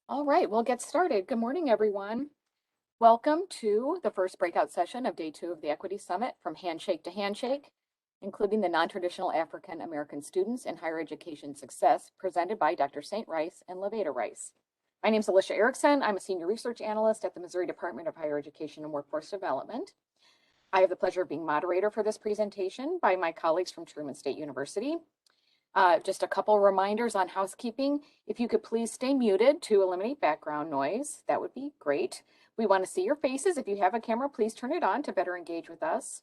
All right, we'll get started. Good morning, everyone. Welcome to the first breakout session of day 2 of the Equity Summit from Handshake to Handshake, including the non-traditional African American students in higher education success, presented by Dr. St. Rice and LaVada Rice. My name is Alicia Erickson. I'm a senior research analyst at the Missouri Department of Higher Education and Workforce Development. I have the pleasure of being moderator for this presentation by my colleagues from Truman State University. Just a couple reminders on housekeeping. If you could please stay muted to eliminate background noise, that would be great. We want to see your faces. If you have a camera, please turn it on to better engage with us.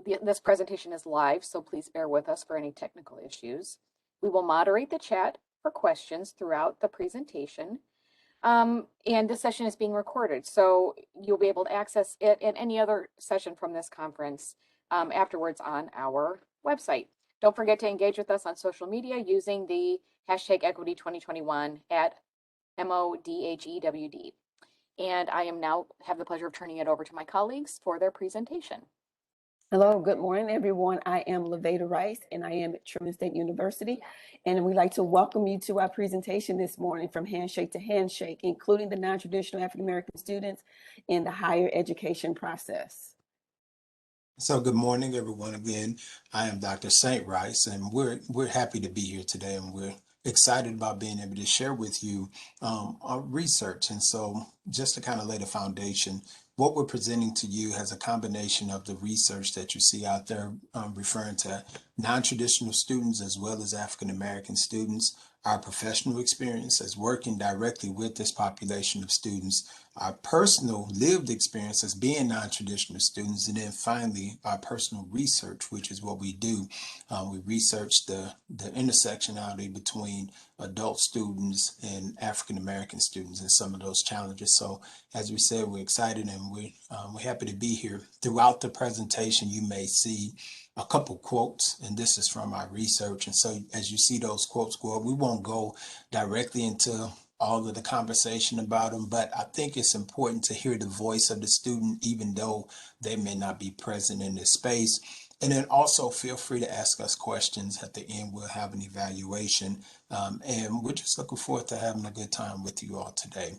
This presentation is live, so please bear with us for any technical issues. We will moderate the chat for questions throughout the presentation. And this session is being recorded, so you'll be able to access it and any other session from this conference afterwards on our website. Don't forget to engage with us on social media using the hashtag Equity 2021 at MODHEWD. And I am now have the pleasure of turning it over to my colleagues for their presentation. Hello, good morning, everyone. I am LaVada Rice, and I am at Truman State University. And we'd like to welcome you to our presentation this morning from Handshake to Handshake, including the non-traditional African American students in the higher education process. So good morning, everyone. Again, I am Dr. St. Rice, and we're happy to be here today, and we're excited about being able to share with you our research. And so just to kind of lay the foundation, what we're presenting to you has a combination of the research that you see out there referring to non-traditional students as well as African American students, our professional experience as working directly with this population of students, our personal lived experience as being non-traditional students, and then finally our personal research, which is what we do. We research the intersectionality between adult students and African American students and some of those challenges. So as we said, we're excited and we're happy to be here. Throughout the presentation, you may see a couple quotes, and this is from our research. And so as you see those quotes go up, we won't go directly into all of the conversation about them, but I think it's important to hear the voice of the student, even though they may not be present in this space. And then also feel free to ask us questions. At the end, we'll have an evaluation. And we're just looking forward to having a good time with you all today.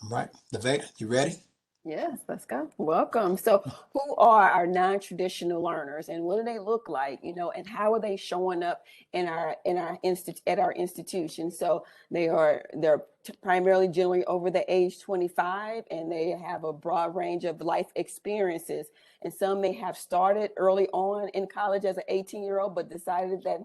All right, LaVada, you ready? Yes, let's go. Welcome. So who are our non-traditional learners and what do they look like, and how are they showing up at our institution? So they're primarily generally over the age 25, and they have a broad range of life experiences. And some may have started early on in college as an 18-year-old, but decided that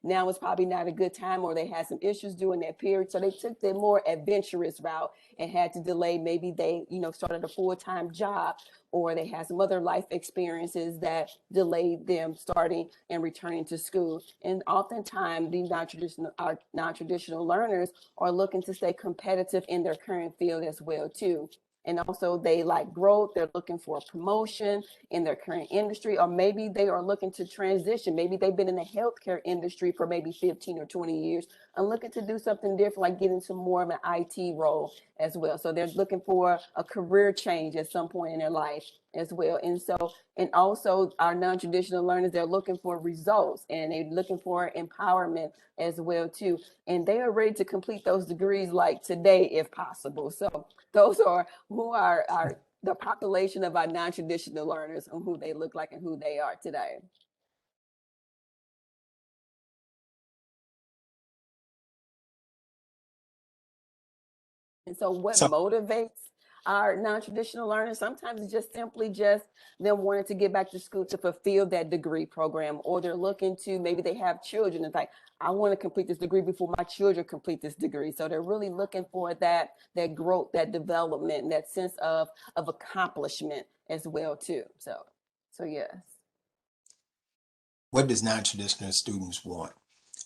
now is probably not a good time, or they had some issues during that period. So they took the more adventurous route and had to delay. Maybe they, started a full-time job, or they had some other life experiences that delayed them starting and returning to school. And oftentimes these non-traditional learners are looking to stay competitive in their current field as well too. And also they like growth. They're looking for a promotion in their current industry, or maybe they are looking to transition. Maybe they've been in the healthcare industry for maybe 15 or 20 years and looking to do something different, like get into more of an IT role as well. So they're looking for a career change at some point in their life as well. And also our non-traditional learners, they're looking for results and they're looking for empowerment as well too. And they are ready to complete those degrees like today, if possible. So those are who are the population of our non-traditional learners and who they look like and who they are today. And so what motivates our non-traditional learners? Sometimes it's just simply just them wanting to get back to school to fulfill that degree program, or they're looking to, maybe they have children. It's like, I want to complete this degree before my children complete this degree. So they're really looking for that growth, that development, and that sense of accomplishment as well too. So yes. What does non-traditional students want?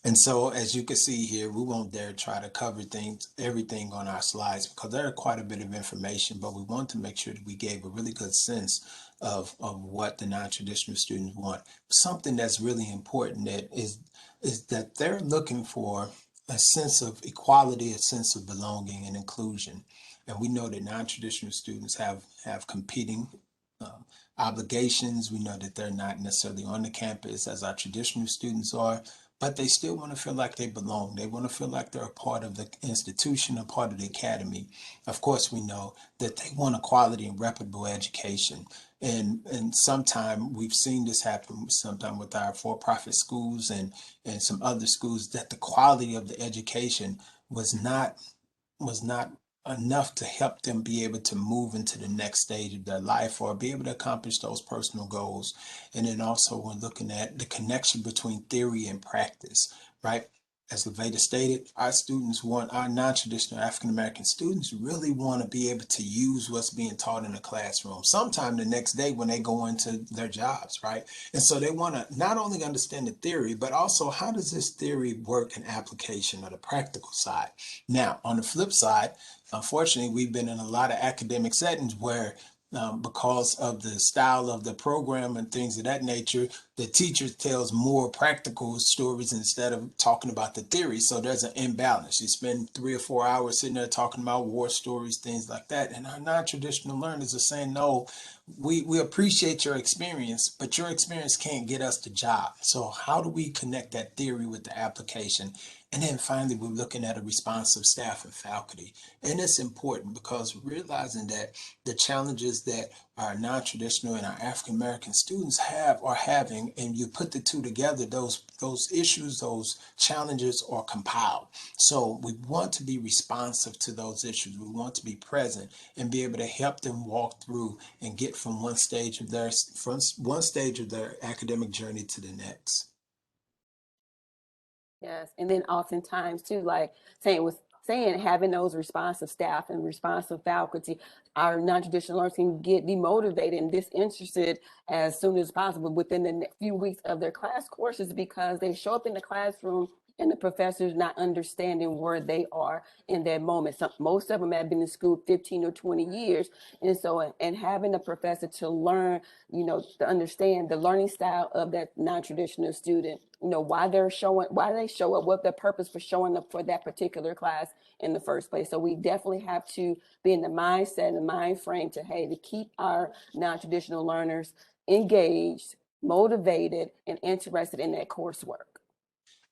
And so as you can see here, we won't dare try to cover everything on our slides, because there are quite a bit of information, but we want to make sure that we gave a really good sense of what the non-traditional students want. Something that's really important is that they're looking for a sense of equality, a sense of belonging and inclusion. And we know that non-traditional students have competing obligations. We know that they're not necessarily on the campus as our traditional students are, but they still want to feel like they belong. They want to feel like they're a part of the institution, a part of the academy. Of course, we know that they want a quality and reputable education. And sometime we've seen this happen sometime with our for-profit schools and some other schools, that the quality of the education was not enough to help them be able to move into the next stage of their life or be able to accomplish those personal goals. And then also we're looking at the connection between theory and practice, right? As LaVada stated, our non-traditional African American students really want to be able to use what's being taught in the classroom sometime the next day when they go into their jobs, right? And so they want to not only understand the theory, but also how does this theory work in application or the practical side. Now, on the flip side, unfortunately, we've been in a lot of academic settings where, because of the style of the program and things of that nature, the teacher tells more practical stories instead of talking about the theory. So there's an imbalance. You spend 3 or 4 hours sitting there talking about war stories, things like that. And our non-traditional learners are saying, no, we appreciate your experience, but your experience can't get us the job. So how do we connect that theory with the application? And then finally, we're looking at a responsive staff and faculty. And it's important because realizing that the challenges that our non-traditional and our African American students are having, and you put the two together, those issues, those challenges are compiled. So we want to be responsive to those issues. We want to be present and be able to help them walk through and get from one stage of their academic journey to the next. Yes, and then oftentimes too, like saying having those responsive staff and responsive faculty, our non-traditional learners can get demotivated and disinterested as soon as possible within the next few weeks of their class courses because they show up in the classroom and the professors not understanding where they are in that moment. Most of them have been in school 15 or 20 years. And so, and having a professor to learn, to understand the learning style of that non-traditional student, why they show up, what their purpose for showing up for that particular class in the first place. So we definitely have to be in the mindset and the mind frame to keep our non-traditional learners engaged, motivated, and interested in that coursework.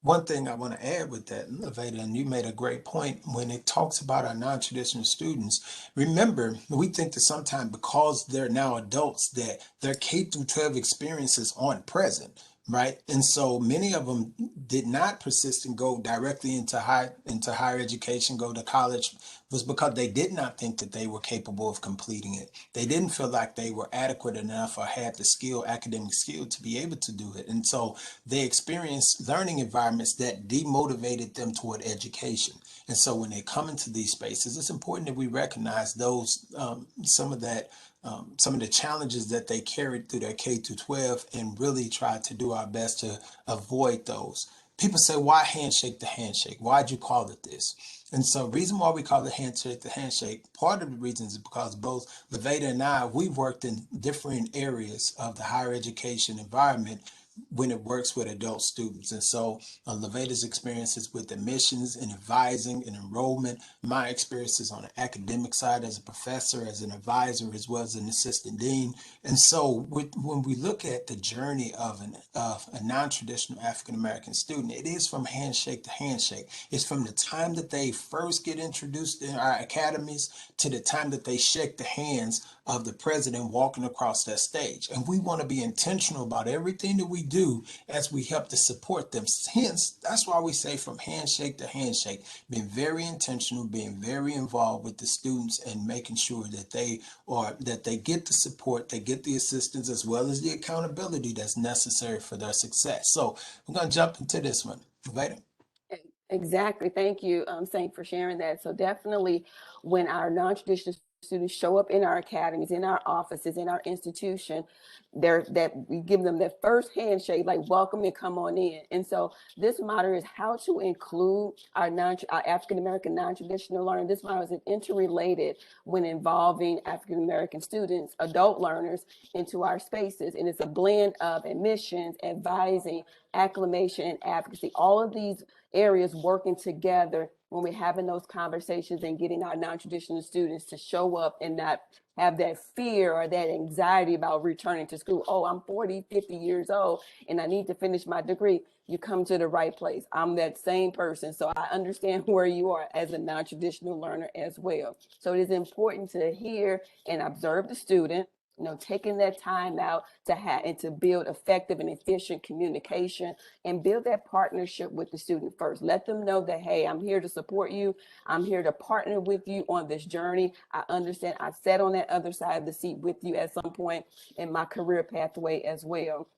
One thing I want to add with that, LaVada, and you made a great point when it talks about our non-traditional students. Remember, we think that sometimes because they're now adults that their K through 12 experiences aren't present, right? And so many of them did not persist and go directly into higher education, go to college, was because they did not think that they were capable of completing it. They didn't feel like they were adequate enough or had the academic skill to be able to do it. And so they experienced learning environments that demotivated them toward education. And so when they come into these spaces, it's important that we recognize some of the challenges that they carried through their K through 12 and really try to do our best to avoid those. People say, why handshake the handshake? Why'd you call it this? And so reason why we call it handshake the handshake, part of the reason is because both LaVada and I, we've worked in different areas of the higher education environment when it works with adult students. And so LaVada's experiences with admissions and advising and enrollment, my experiences on the academic side as a professor, as an advisor, as well as an assistant dean. And so when we look at the journey of a non-traditional African-American student, it is from handshake to handshake. It's from the time that they first get introduced in our academies to the time that they shake the hands of the president walking across that stage. And we want to be intentional about everything that we do as we help to support them. Hence, that's why we say from handshake to handshake, being very intentional, being very involved with the students and making sure that they get the support, they get the assistance, as well as the accountability that's necessary for their success. So we're going to jump into this one. LaVada? Exactly. Thank you, Saint, for sharing that. So definitely when our non-traditional students show up in our academies, in our offices, in our institution, that we give them that first handshake, like welcome and come on in. And so this model is how to include our African-American non-traditional learners. This model is interrelated when involving African-American students, adult learners, into our spaces. And it's a blend of admissions, advising, acclimation, and advocacy. All of these areas working together when we're having those conversations and getting our non-traditional students to show up and not have that fear or that anxiety about returning to school. Oh, I'm 40, 50 years old and I need to finish my degree. You come to the right place. I'm that same person. So I understand where you are as a non-traditional learner as well. So it is important to hear and observe the student, taking that time out to have and to build effective and efficient communication and build that partnership with the student first. Let them know that, hey, I'm here to support you. I'm here to partner with you on this journey. I understand I sat on that other side of the seat with you at some point in my career pathway as well.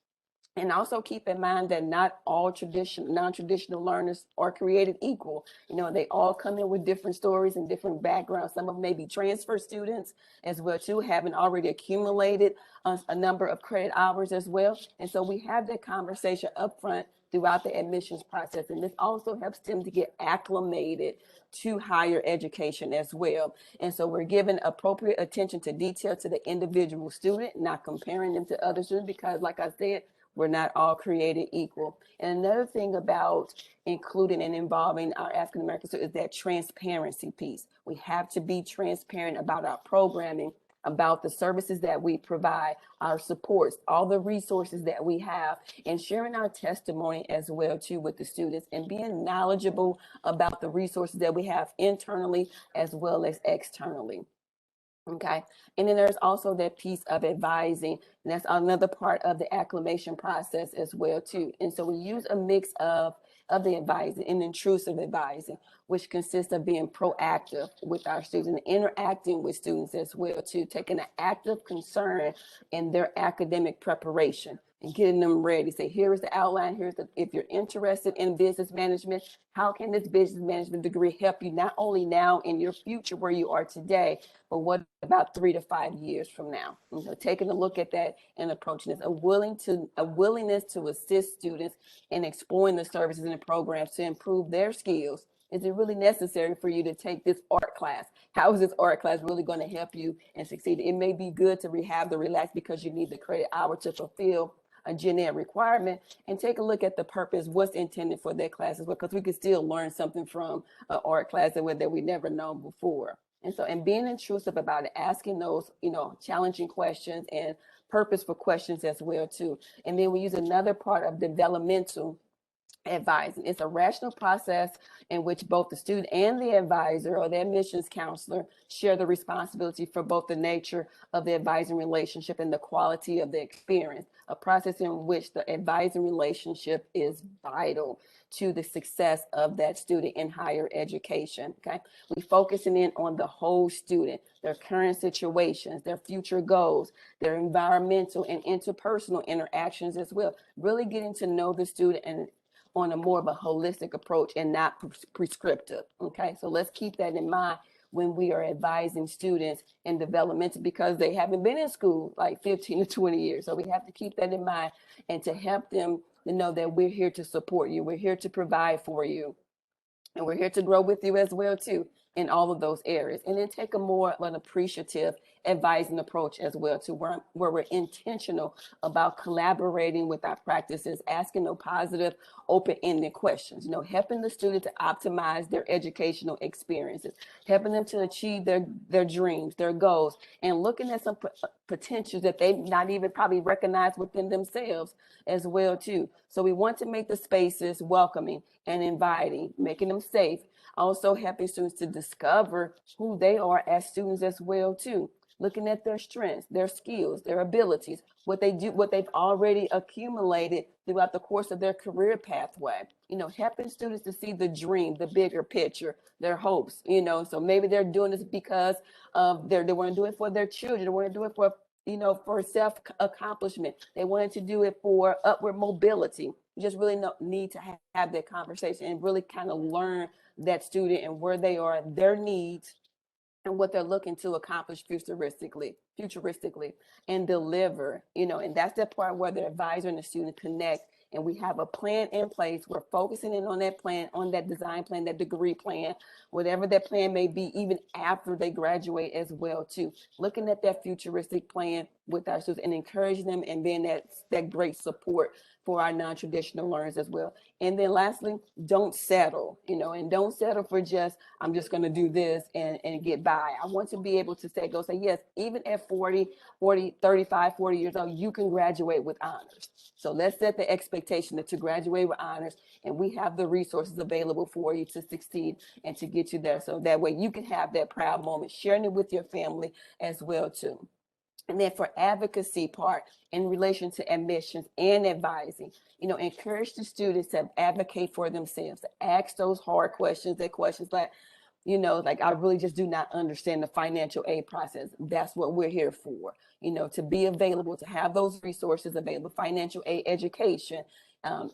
And also keep in mind that not all non-traditional learners are created equal. They all come in with different stories and different backgrounds. Some of them may be transfer students as well too, having already accumulated a number of credit hours as well. And so we have that conversation up front throughout the admissions process. And this also helps them to get acclimated to higher education as well. And so we're giving appropriate attention to detail to the individual student, not comparing them to other students, because like I said, we're not all created equal. And another thing about including and involving our African American students is that transparency piece. We have to be transparent about our programming, about the services that we provide, our supports, all the resources that we have, and sharing our testimony as well too with the students, and being knowledgeable about the resources that we have internally as well as externally. Okay. And then there's also that piece of advising, and that's another part of the acclimation process as well too. And so we use a mix of the advising and intrusive advising, which consists of being proactive with our students and interacting with students as well too, taking an active concern in their academic preparation and getting them ready. Say, here is the outline. If you're interested in business management, how can this business management degree help you not only now in your future where you are today, but what about 3 to 5 years from now? Taking a look at that and approaching this, a willingness to assist students in exploring the services and the programs to improve their skills. Is it really necessary for you to take this art class? How is this art class really going to help you and succeed? It may be good to rehab the relax because you need the credit hour to fulfill a gen ed requirement, and take a look at the purpose, what's intended for that class as well, because we could still learn something from an art class that we never known before. And so, and being intrusive about it, asking those, challenging questions and purposeful questions as well too. And then we use another part of developmental advising. It's a rational process in which both the student and the advisor or the admissions counselor share the responsibility for both the nature of the advising relationship and the quality of the experience, a process in which the advising relationship is vital to the success of that student in higher education. Okay, we focusing in on the whole student, their current situations, their future goals, their environmental and interpersonal interactions as well, really getting to know the student and on a more of a holistic approach and not prescriptive. Okay, so let's keep that in mind when we are advising students in developmental, because they haven't been in school like 15 to 20 years. So we have to keep that in mind and to help them to know that we're here to support you. We're here to provide for you. And we're here to grow with you as well too in all of those areas. And then take a more of an appreciative advising approach as well to where we're intentional about collaborating with our practices, asking no positive, open-ended questions, helping the student to optimize their educational experiences, helping them to achieve their dreams, their goals, and looking at some potentials that they not even probably recognize within themselves as well too. So we want to make the spaces welcoming and inviting, making them safe, also helping students to discover who they are as students as well too, looking at their strengths, their skills, their abilities, what they do, what they've already accumulated throughout the course of their career pathway, helping students to see the dream, the bigger picture, their hopes, so maybe they're doing this because they want to do it for their children, they want to do it for for self-accomplishment. They wanted to do it for upward mobility. You just really need to have that conversation and really kind of learn that student and where they are, their needs, and what they're looking to accomplish futuristically, and deliver, and that's the part where the advisor and the student connect. And we have a plan in place. We're focusing in on that plan, on that design plan, that degree plan, whatever that plan may be, even after they graduate as well too. Looking at that futuristic plan with our students and encouraging them and being that great support for our non-traditional learners as well. And then lastly, don't settle, and don't settle for just, I'm just going to do this and get by. I want to be able to say, yes, even at 40, 35, 40 years old, you can graduate with honors. So let's set the expectation that to graduate with honors, and we have the resources available for you to succeed and to get you there. So that way you can have that proud moment, sharing it with your family as well too. And then for advocacy part in relation to admissions and advising, encourage the students to advocate for themselves, to ask those hard questions, that questions like, like I really just do not understand the financial aid process. That's what we're here for, to be available, to have those resources available, financial aid education,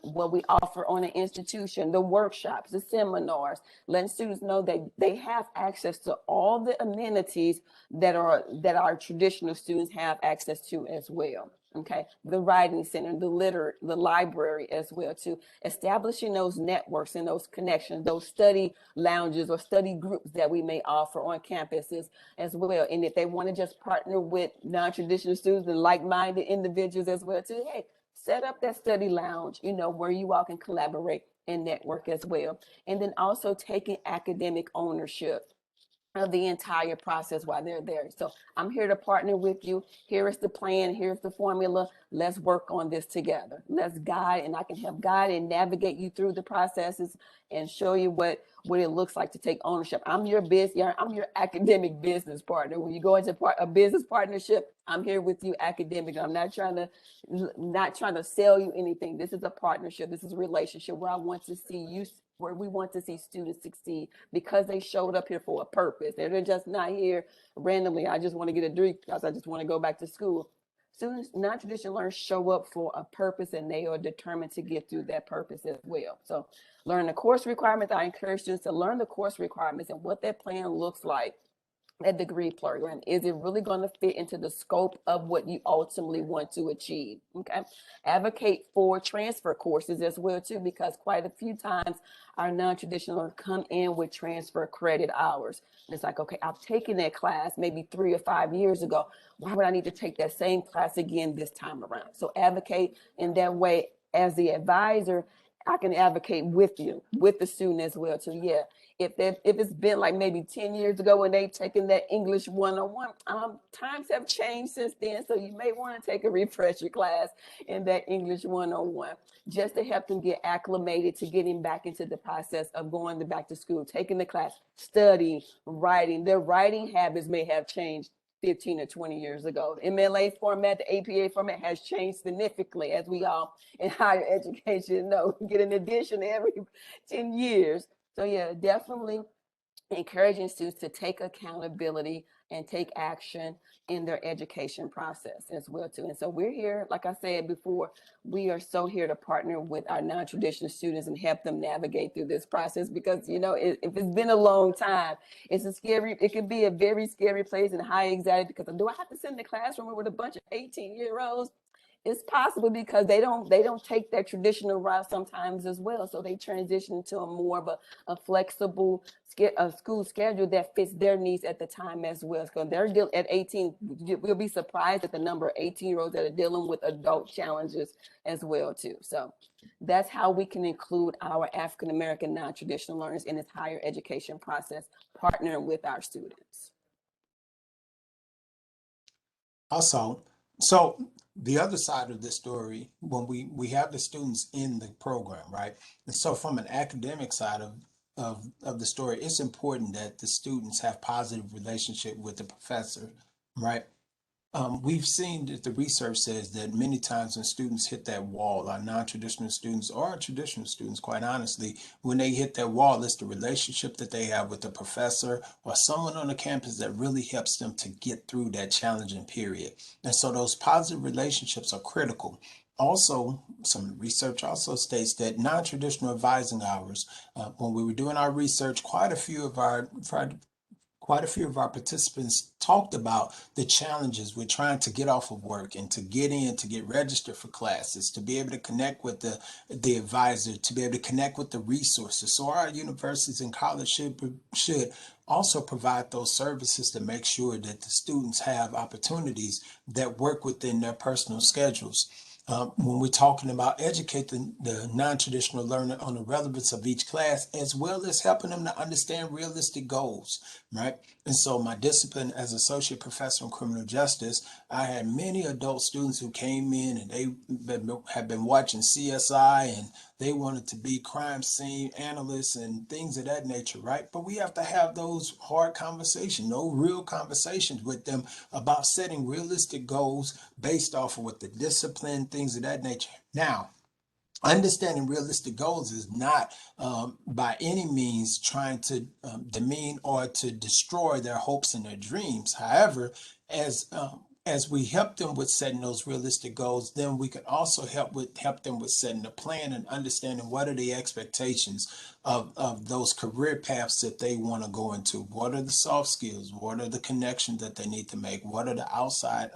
what we offer on an institution, the workshops, the seminars, letting students know that they have access to all the amenities that our traditional students have access to as well. Okay, the writing center, the library as well too. Establishing those networks and those connections, those study lounges or study groups that we may offer on campuses as well. And if they want to just partner with non-traditional students and like-minded individuals as well too, hey, set up that study lounge, where you all can collaborate and network as well. And then also taking academic ownership of the entire process while they're there. So I'm here to partner with you. Here is the plan. Here's the formula. Let's work on this together. Let's guide, and I can help guide and navigate you through the processes and show you what it looks like to take ownership. I'm your academic business partner. When you go into a business partnership, I'm here with you academic. I'm not trying to sell you anything. This is a partnership. This is a relationship where we want to see students succeed because they showed up here for a purpose. They're just not here randomly. I just want to get a degree because I just want to go back to school. Students, non-traditional learners show up for a purpose, and they are determined to get through that purpose as well. So learn the course requirements. I encourage students to learn the course requirements and what that plan looks like. That degree program, is it really going to fit into the scope of what you ultimately want to achieve? Okay, advocate for transfer courses as well too, because quite a few times our non-traditional come in with transfer credit hours, and it's like, okay, I've taken that class maybe 3 or 5 years ago. Why would I need to take that same class again this time around? So advocate in that way. As the advisor, I can advocate with you, with the student as well too. Yeah, if it's been like maybe 10 years ago when they've taken that English 101, times have changed since then. So you may want to take a refresher class in that English 101 just to help them get acclimated to getting back into the process of going back to school, taking the class, studying, writing. Their writing habits may have changed 15 or 20 years ago. The MLA format, the APA format has changed significantly, as we all in higher education know. We get an edition every 10 years. So yeah, definitely encouraging students to take accountability and take action in their education process as well too. And so we're here, like I said before, we are so here to partner with our non-traditional students and help them navigate through this process, because if it's been a long time, it can be a very scary place and high anxiety, because do I have to sit in the classroom with a bunch of 18-year-olds? It's possible because they don't take that traditional route sometimes as well. So they transition into a more of a flexible school schedule that fits their needs at the time as well. Because they're at 18, we'll be surprised at the number of 18-year-olds that are dealing with adult challenges as well too. So that's how we can include our African American non-traditional learners in this higher education process, partnering with our students. Also, so the other side of this story, when we have the students in the program, right? And so from an academic side of the story, it's important that the students have positive relationship with the professor, right? We've seen that the research says that many times when students hit that wall, our non-traditional students or our traditional students, quite honestly, when they hit that wall, it's the relationship that they have with the professor or someone on the campus that really helps them to get through that challenging period. And so those positive relationships are critical. Also, some research also states that non-traditional advising hours, when we were doing our research, quite a few of our participants talked about the challenges with trying to get off of work and to get in, to get registered for classes, to be able to connect with the advisor, to be able to connect with the resources. So our universities and colleges should also provide those services to make sure that the students have opportunities that work within their personal schedules. When we're talking about educating the non-traditional learner on the relevance of each class, as well as helping them to understand realistic goals, right? And so my discipline as associate professor in criminal justice, I had many adult students who came in and had been watching CSI and they wanted to be crime scene analysts and things of that nature, right? But we have to have those hard conversations, no real conversations with them about setting realistic goals based off of what the discipline, things of that nature. Now, understanding realistic goals is not by any means trying to demean or to destroy their hopes and their dreams. However, as we help them with setting those realistic goals, then we can also help them with setting a plan and understanding what are the expectations of those career paths that they want to go into. What are the soft skills? What are the connections that they need to make? What are the outside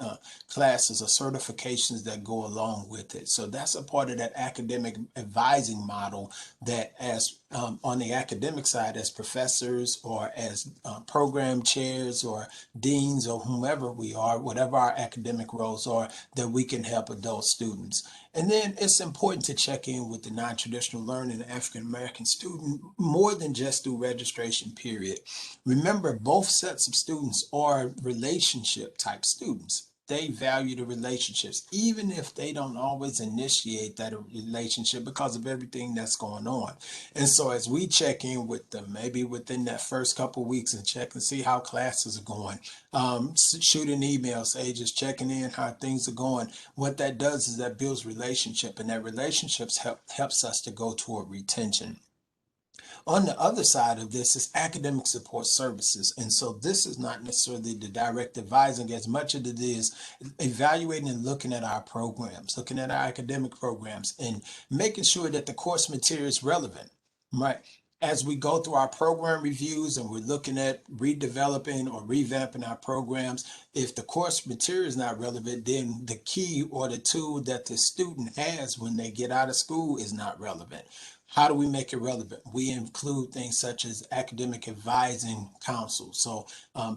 classes or certifications that go along with it? So that's a part of that academic advising model that as on the academic side, as professors or as program chairs or deans or whomever we are, whatever our academic roles are, that we can help adult students. And then it's important to check in with the non-traditional learning African American student more than just through registration period. Remember, both sets of students are relationship type students. They value the relationships, even if they don't always initiate that relationship because of everything that's going on. And so as we check in with them, maybe within that first couple of weeks and check and see how classes are going, shoot an email, say just checking in how things are going. What that does is that builds relationship, and that relationships helps us to go toward retention. On the other side of this is academic support services. And so this is not necessarily the direct advising as much as it is evaluating and looking at our programs, looking at our academic programs and making sure that the course material is relevant, right? As we go through our program reviews and we're looking at redeveloping or revamping our programs, if the course material is not relevant, then the key or the tool that the student has when they get out of school is not relevant. How do we make it relevant? We include things such as academic advising council. So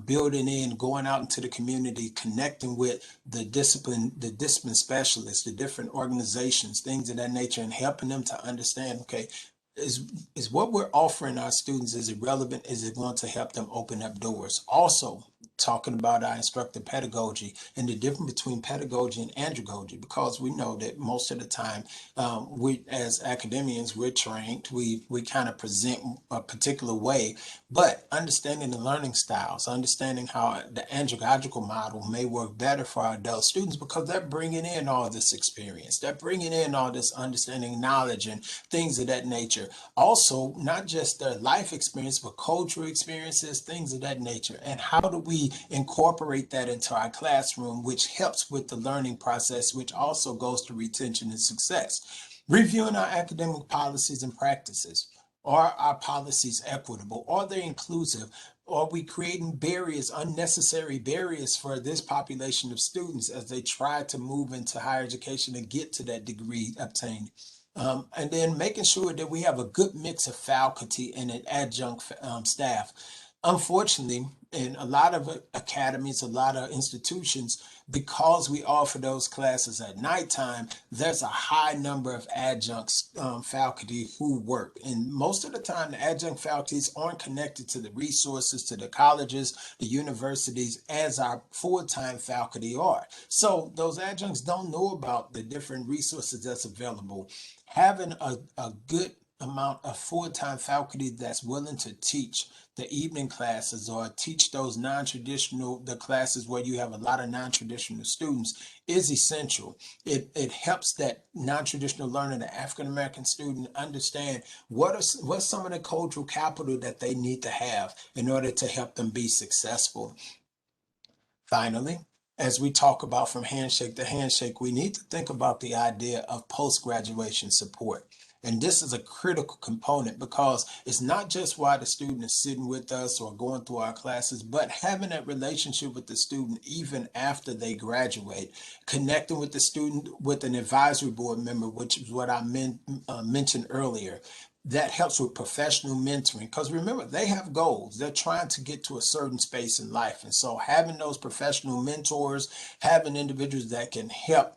building in, going out into the community, connecting with the discipline specialists, the different organizations, things of that nature, and helping them to understand, okay, is what we're offering our students, is it relevant? Is it going to help them open up doors? Also, talking about our instructor pedagogy and the difference between pedagogy and andragogy, because we know that most of the time we as academians, we're trained, we kind of present a particular way, but understanding the learning styles, understanding how the andragogical model may work better for our adult students because they're bringing in all this experience, they're bringing in all this understanding, knowledge, and things of that nature. Also, not just their life experience, but cultural experiences, things of that nature. And how do we incorporate that into our classroom, which helps with the learning process, which also goes to retention and success. Reviewing our academic policies and practices. Are our policies equitable? Are they inclusive? Are we creating barriers, unnecessary barriers for this population of students as they try to move into higher education and get to that degree obtained? And then making sure that we have a good mix of faculty and an adjunct staff. Unfortunately, in a lot of academies, a lot of institutions, because we offer those classes at nighttime, there's a high number of adjunct faculty who work. And most of the time, the adjunct faculties aren't connected to the resources, to the colleges, the universities, as our full-time faculty are. So those adjuncts don't know about the different resources that's available. Having a good amount of full-time faculty that's willing to teach the evening classes or teach those non-traditional, the classes where you have a lot of non-traditional students is essential. It helps that non-traditional learner, the African-American student, understand what's some of the cultural capital that they need to have in order to help them be successful. Finally, as we talk about from handshake to handshake, we need to think about the idea of post-graduation support. And this is a critical component because it's not just why the student is sitting with us or going through our classes, but having that relationship with the student even after they graduate, connecting with the student with an advisory board member, which is what I mentioned earlier. that helps with professional mentoring, because remember, they have goals. They're trying to get to a certain space in life, and so having those professional mentors, having individuals that can help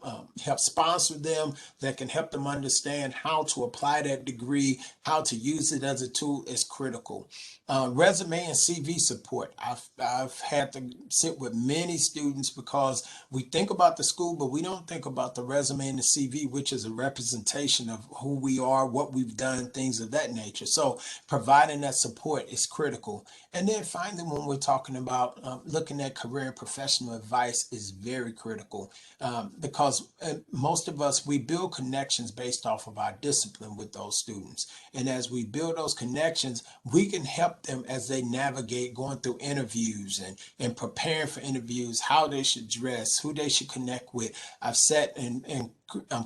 sponsor them, that can help them understand how to apply that degree, how to use it as a tool, is critical. Resume and CV support. I've had to sit with many students because we think about the school, but we don't think about the resume and the CV, which is a representation of who we are, what we've done, things of that nature. So providing that support is critical. And then finally, when we're talking about looking at career and professional advice, is very critical, because most of us, we build connections based off of our discipline with those students. And as we build those connections, we can help them as they navigate going through interviews and preparing for interviews, how they should dress, who they should connect with. I've sat and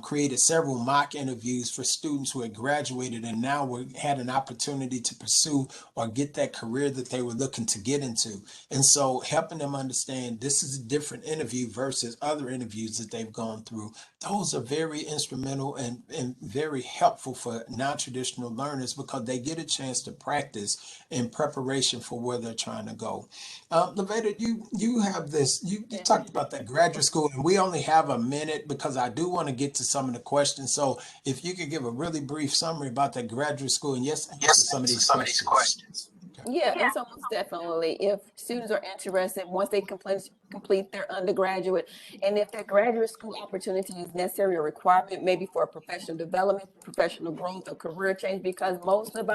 created several mock interviews for students who had graduated and now had an opportunity to pursue or get that career that they were looking to get into. And so helping them understand this is a different interview versus other interviews that they've gone through. Those are very instrumental and very helpful for non-traditional learners, because they get a chance to practice in preparation for where they're trying to go. LaVada, you have this, you talked about that graduate school, and we only have a minute because I do want to get to some of the questions. So if you could give a really brief summary about that graduate school, and yes, answer some of these questions. Okay. Yeah, and so most definitely, if students are interested, once they complete their undergraduate, and if that graduate school opportunity is necessary or requirement, maybe for professional development, professional growth, or career change, because most of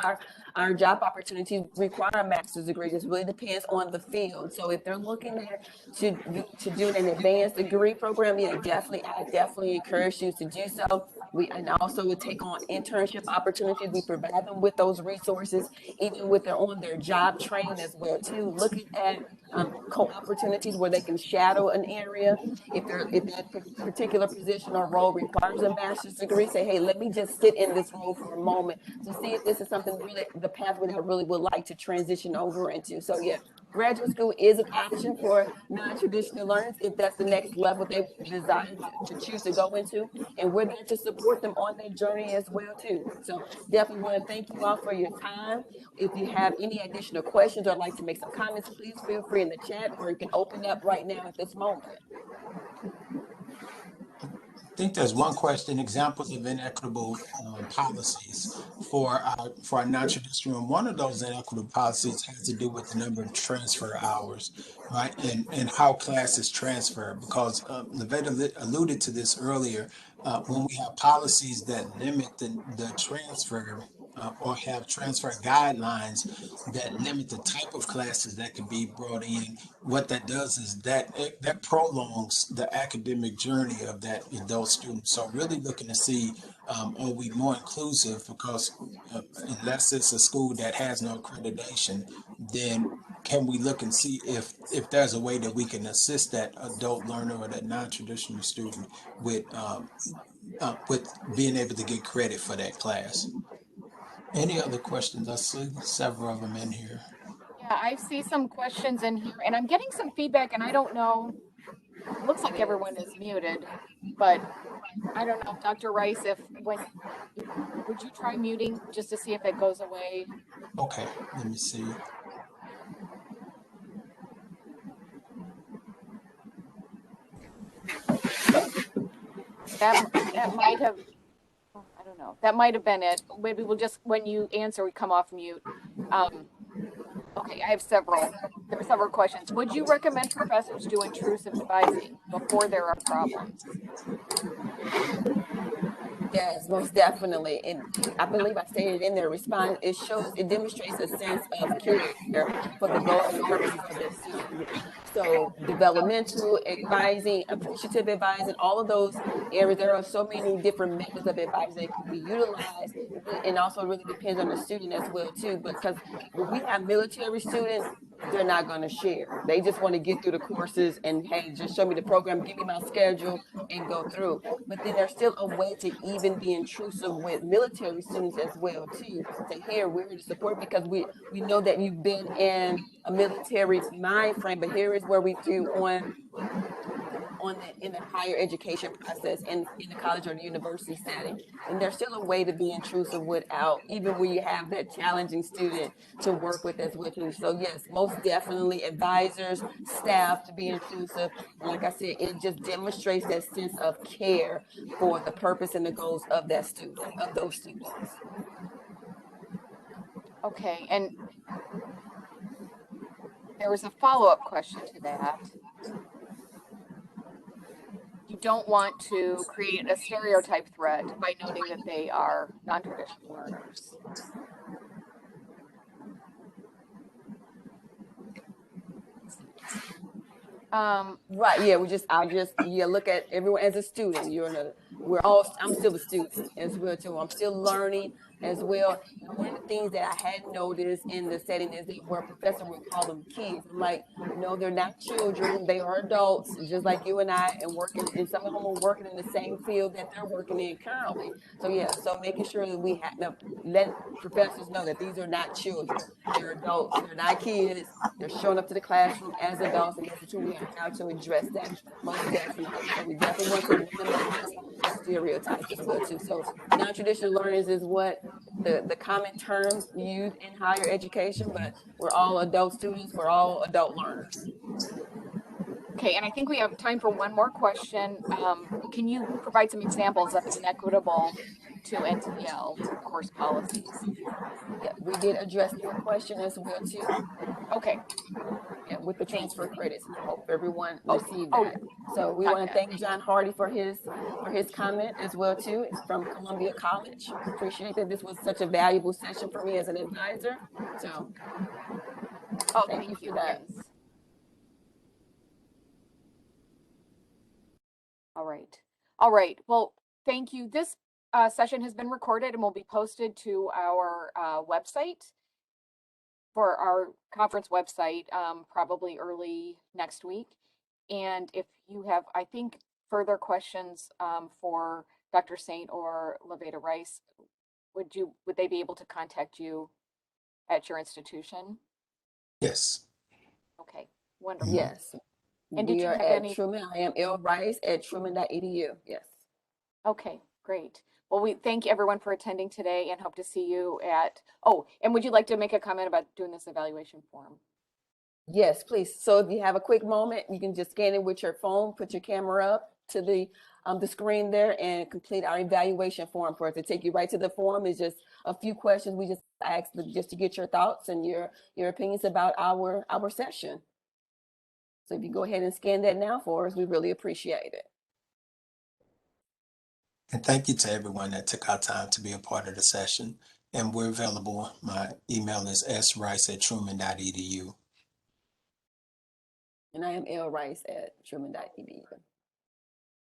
our job opportunities require a master's degree. It really depends on the field. So if they're looking at to do an advanced degree program, yeah, I definitely encourage you to do so. And also would take on internship opportunities. We provide them with those resources, even with their on their job training as well too. Looking at co-opportunities where they can shadow an area. If that particular position or role requires a master's degree, say, hey, let me just sit in this role for a moment to see if this is something really the pathway that I really would like to transition over into. So yeah, graduate school is an option for non-traditional learners if that's the next level they desire to choose to go into, and we're there to support them on their journey as well too. So definitely want to thank you all for your time. If you have any additional questions or like to make some comments, please feel free in the chat, or you can open up right now at this moment. I think there's one question: examples of inequitable policies for our non-traditional. And one of those inequitable policies has to do with the number of transfer hours, right? And how classes transfer. Because LaVada alluded to this earlier. When we have policies that limit the transfer, or have transfer guidelines that limit the type of classes that can be brought in, what that does is that prolongs the academic journey of those students. So really looking to see, are we more inclusive? Because unless it's a school that has no accreditation, then can we look and see if there's a way that we can assist that adult learner or that non-traditional student with being able to get credit for that class. Any other questions? I see several of them in here. Yeah, I see some questions in here, and I'm getting some feedback, and I don't know. It looks like everyone is muted, but I don't know, Dr. Rice, would you try muting just to see if it goes away? Okay, let me see. That might have, I don't know. That might have been it. Maybe we'll just, when you answer, we come off mute. Okay, I have several. There are several questions. Would you recommend professors do intrusive advising before there are problems? Yes, most definitely. And I believe I stated in their response, it demonstrates a sense of care for the goals and purposes of their student. So developmental advising, appreciative advising, all of those areas, there are so many different methods of advising that can be utilized. And also really depends on the student as well too, because when we have military students, they're not going to share. They just want to get through the courses and, hey, just show me the program, give me my schedule, and go through. But then there's still a way to even be intrusive with military students as well too. Say, here, we're here to support, because we know that you've been in a military mind frame, but here is where we do in the higher education process in the college or the university setting. And there's still a way to be intrusive without, even when you have that challenging student to work with as well too. So yes, most definitely advisors, staff to be intrusive. And like I said, it just demonstrates that sense of care for the purpose and the goals of that student, of those students. Okay, and there was a follow-up question to that. You don't want to create a stereotype threat by noting that they are non-traditional learners. Right. Yeah. Yeah, look at everyone as a student. I'm still a student as well too. I'm still learning as well. And one of the things that I had noticed in the setting is that where a professor would call them kids. I'm like, no, they're not children. They are adults, just like you and I, and some of them are working in the same field that they're working in currently. So yeah, so making sure that we let professors know that these are not children. They're adults. They're not kids. They're showing up to the classroom as adults and making sure we know how to address that most definitely. So we definitely want to minimize the stereotypes as well too. So non-traditional learners is what the common term used in higher education, but we're all adult students. We're all adult learners. Okay, and I think we have time for one more question. Can you provide some examples of inequitable to NTL course policies? Yeah, we did address that question as well too. Okay. Yeah, with the Thank transfer you. credits, and I hope everyone Oh, received oh that. yeah. So we Got want to that. thank John Hardy for his comment as well too. It's from Columbia College. Appreciate that. This was such a valuable session for me as an advisor. So Oh, thank you thank for you. that. Yes. All right. All right. Well, thank you. This session has been recorded and will be posted to our website, for our conference website, probably early next week. And if you have, I think, further questions for Dr. Saint or LaVada Rice, would they be able to contact you at your institution? Yes. Okay, wonderful. Yes, And did we you are have at any? Truman. I am L. Rice at truman.edu. Yes. Okay, great. Well, we thank everyone for attending today and hope to see you at, oh, and would you like to make a comment about doing this evaluation form? Yes, please. So if you have a quick moment, you can just scan it with your phone, put your camera up to the screen there and complete our evaluation form for it to take you right to the form. It's just a few questions we just asked just to get your thoughts and your opinions about our session. So if you go ahead and scan that now for us, we really appreciate it. And thank you to everyone that took our time to be a part of the session. And we're available. My email is srice@truman.edu. And I am L. Rice at truman.edu.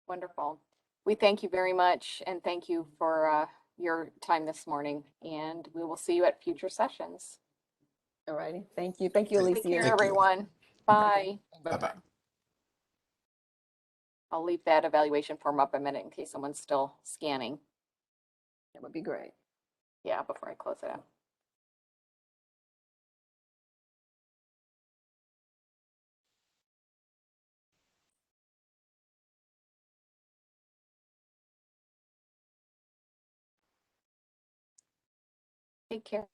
Wonderful. We thank you very much and thank you for your time this morning. And we will see you at future sessions. All righty. Thank you. Thank you, Alicia. Take care, Thank you. everyone. Bye. Okay. Bye-bye. Bye-bye. I'll leave that evaluation form up a minute in case someone's still scanning. That would be great. Yeah, before I close it out. Take care.